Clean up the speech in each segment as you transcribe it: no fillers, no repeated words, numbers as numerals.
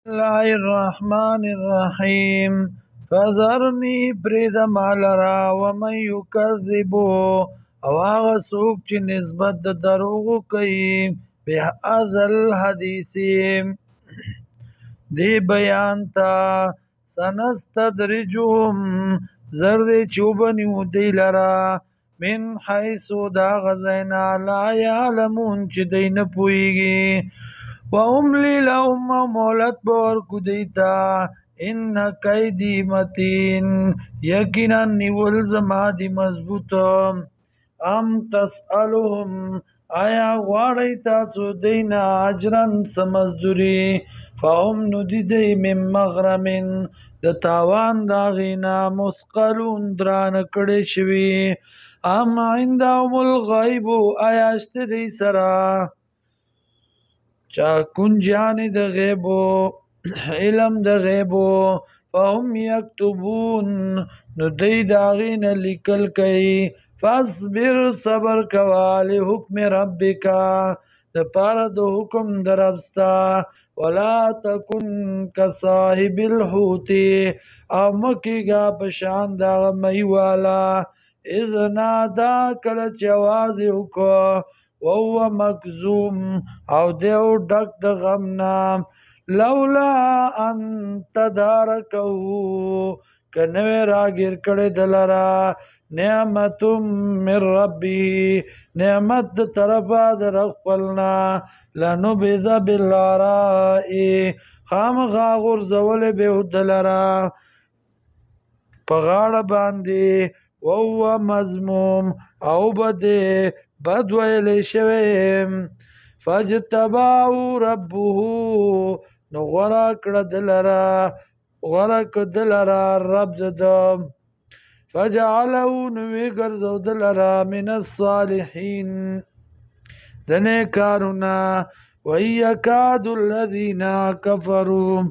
الله الرحمن الرحیم فذرنی پریدم لرا ومن یکذبو او هغه څوک چې نسبت د دروغو کوي بهذا الحدیث دی بیان ته سنستدرجهم زر دې چې وبنیو دی لرا من حیثو دا غزینا لا یعلمون چې دی نه پوهیږي واملی لهم مولت بورکو دیتا ان کیدی متین یقینا نیول زما دی مضبوط ام تسألهم آیا غواړی تاسو دینا اجرن سمزدوری فهم ندی دی من مغرمن د تاوان داغینا مثقلون دران کڑی شوی ام عندهم الغیب آیا اشت دی سرا چا کنجانی د غیبو علم د غیبو فهم یکتبون نو دی داغین لکل کئی فاصبر صبر کوالی حکم ربکا د پار د حکم دربستا ولا تکن کصاحب الحوتی او مکی گا پشان داغ میوالا اذ نادا کلچ آواز حکو وهو مکزوم او دیو ډک د غمنا لولا ان تدارکو کنوی راگیر کڑی دلرا نعمتم من ربی نعمت د طرفا در اغفلنا لنبذ بالعرائی خام غاغر زول بیو دلرا پغاڑ باندی وهو مضموم او بده بد ویلی شویم فاجتباو ربه نو غورا کدلرا رب ددم فجعلو نوی گرزو دلرا من الصالحین دنے کارونا وَيَكَادُ الَّذِينَ كَفَرُوا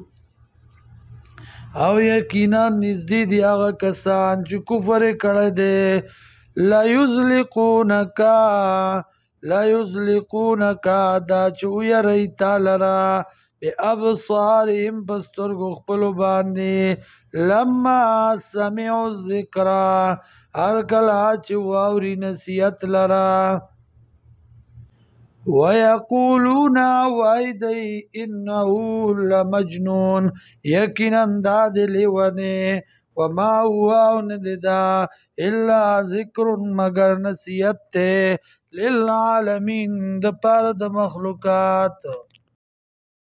او یقینا نزدی دی آغا کسان چو کفر کرده لا یزلقونکا دا چو یری تالرا بی ابصارهم پسترگو خپلو باندی لما سمعو الذکرا هر کلا چو واوری نصیحت لرا وَيَقُولُونَ وَإِذَا إِنَّهُ لَمَجْنُونَ یقینا دا لیوانی وما هو نددا الا ذکر مگر نصیحت تے للعالمین د پار د مخلوقات